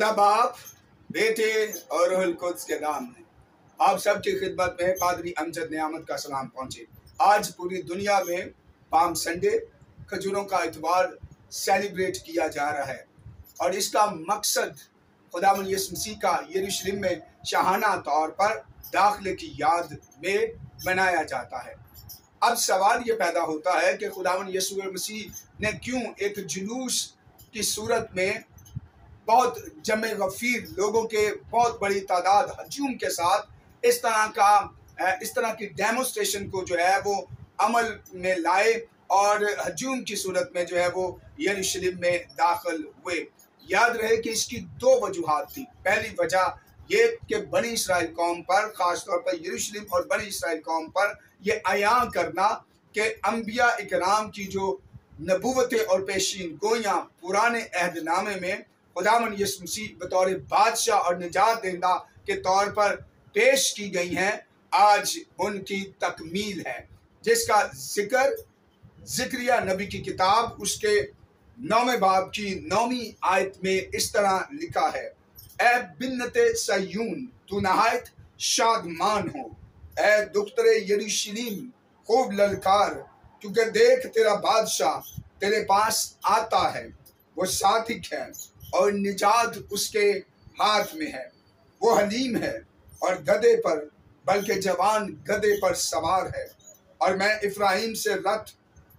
खुदा बाप, बेटे और रूहुल कुद्स के नाम में आप सबकी खिदमत में पादरी अमजद नियामत का सलाम पहुंचे। आज पूरी दुनिया में पाम संडे, खजूरों का इतवार सेलिब्रेट किया जा रहा है और इसका मकसद खुदावंद यीशु मसीह का यरूशलेम में शाहाना तौर पर दाखिले की याद में मनाया जाता है। अब सवाल ये पैदा होता है कि खुदावंद यीशु मसीह ने क्यों एक जुलूस की सूरत में बहुत जमे गफीर लोगों के बहुत बड़ी तादाद हजूम के साथ इस तरह की डेमोस्ट्रेशन को जो है वो अमल में लाए और हजूम की सूरत में जो है वो यरूशलेम में दाखिल हुए। याद रहे कि इसकी दो वजूहात थी। पहली वजह ये कि बनी इसराइल कौम पर, ख़ास तौर पर यरूशलेम और बनी इसराइल कौम पर ये अयां करना कि अंबिया इकराम की जो नबूवतें और पेशीन गोयां पुराने अहदनामे में खुदावंद यीशु मसीह बतौर बादशाह और निजात देंदा के तौर पर पेश की गई हैं, आज उनकी तकमील है, जिसका ज़िक्रिया नबी की किताब उसके 9वें बाब की 9वीं आयत में इस तरह लिखा है, ए बिन्नते सयून तू नहायत शादमान हो, ए दुख्तरे यरूशलेम खूब ललकार, क्योंकि देख तेरा बादशाह तेरे पास आता है, वो सादिक है और निजात उसके हाथ में है, वो हलीम है और गधे पर, बल्कि जवान गधे पर सवार है। और मैं इफ्राहिम से रथ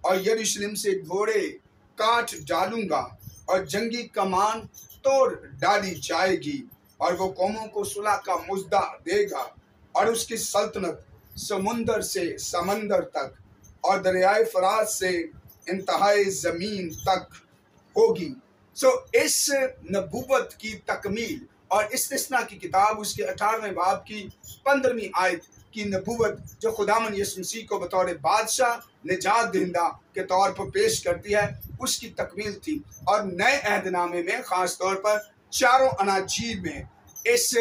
और यरूशलेम से घोड़े काट डालूंगा और जंगी कमान तोड़ डाली जाएगी और वो कौमों को सुलह का मुद्दा देगा और उसकी सल्तनत समुंदर से समंदर तक और दरियाए फरात से इंतहाई ज़मीन तक होगी। इस नबूवत की तकमील और इस्तिस्ना की किताब उसके 18वें बाब की 15वीं आयत की नबूवत जो खुदावंद यीशु मसीह को बतौर बादशाह निजात दहिंदा के तौर पर पेश करती है, उसकी तकमील थी। और नए अहदनामे में ख़ास तौर पर चारों अनाजील में इस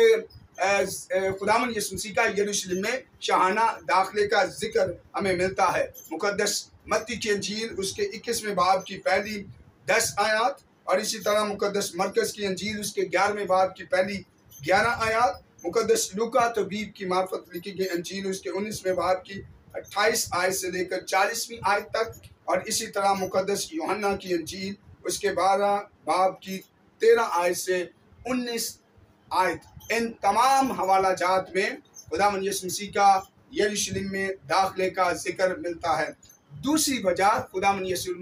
खुदावंद यीशु मसीह का यरूशलेम में शाहाना दाखिले का जिक्र हमें मिलता है। मुकद्दस मत्ती की अंजील उसके 21वें बाब की पहली 10 आयत और इसी तरह मुकद्दस मरकज़ की अंजील उसके 11वें बाब की पहली 11 आयत, मुकद्दस लूका तबीब की मार्फत लिखी गई अंजील उसके 19वें बाब की 28 आयत से लेकर 40वीं आयत तक और इसी तरह मुकद्दस यूहन्ना की अंजील उसके 12 बाब की 13 आयत से 19 आयत, इन तमाम हवाला जात में खुदावंद यीशु मसीह का यरूशलेम में दाखिले का जिक्र मिलता है। दूसरी वजह खुदावंद यीशु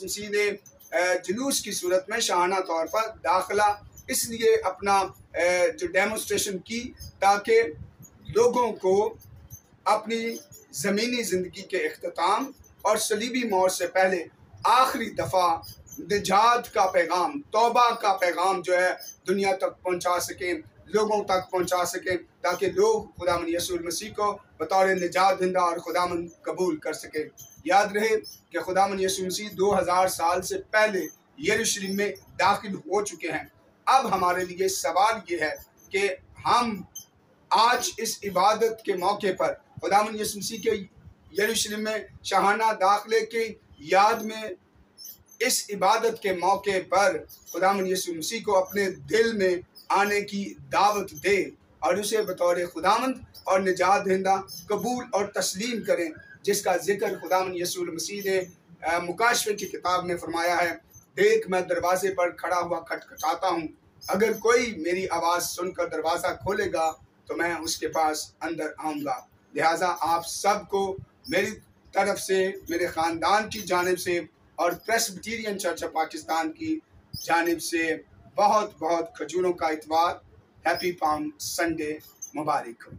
मसीह ने जुलूस की सूरत में शाहाना तौर पर दाखिला इसलिए अपना जो डेमोस्ट्रेशन की ताकि लोगों को अपनी ज़मीनी ज़िंदगी के इख्तिताम और सलीबी मौत से पहले आखिरी दफ़ा निजात का पैगाम, तौबा का पैगाम जो है दुनिया तक पहुंचा सकें, लोगों तक पहुंचा सकें, ताकि लोग खुदावंद यीशु मसीह को बतौर निजात दहिंदा और खुदावंद कबूल कर सकें। याद रहे कि खुदावंद यीशु मसीह 2000 साल से पहले यरूशलेम में दाखिल हो चुके हैं। अब हमारे लिए सवाल ये है कि हम आज इस इबादत के मौके पर खुदावंद यीशु मसीह के यरूशलेम में शाहाना दाखिले की याद में इस इबादत के मौके पर खुदावंद यीशु मसीह को अपने दिल में आने की दावत दे और उसे बतौर खुदावंद और निजात दहिंदा कबूल और तस्लीम करें, जिसका जिक्र खुदावंद यीशु मसीह ने मुकाशफे की किताब में फरमाया है, देख मैं दरवाजे पर खड़ा हुआ खटखटाता हूँ, अगर कोई मेरी आवाज़ सुनकर दरवाज़ा खोलेगा तो मैं उसके पास अंदर आऊँगा। लिहाजा आप सबको मेरी तरफ से, मेरे ख़ानदान की जानिब से और प्रेस्बिटेरियन चर्च ऑफ पाकिस्तान की जानिब से बहुत बहुत खजूरों का इतवार, हैप्पी पाम संडे मुबारक हो।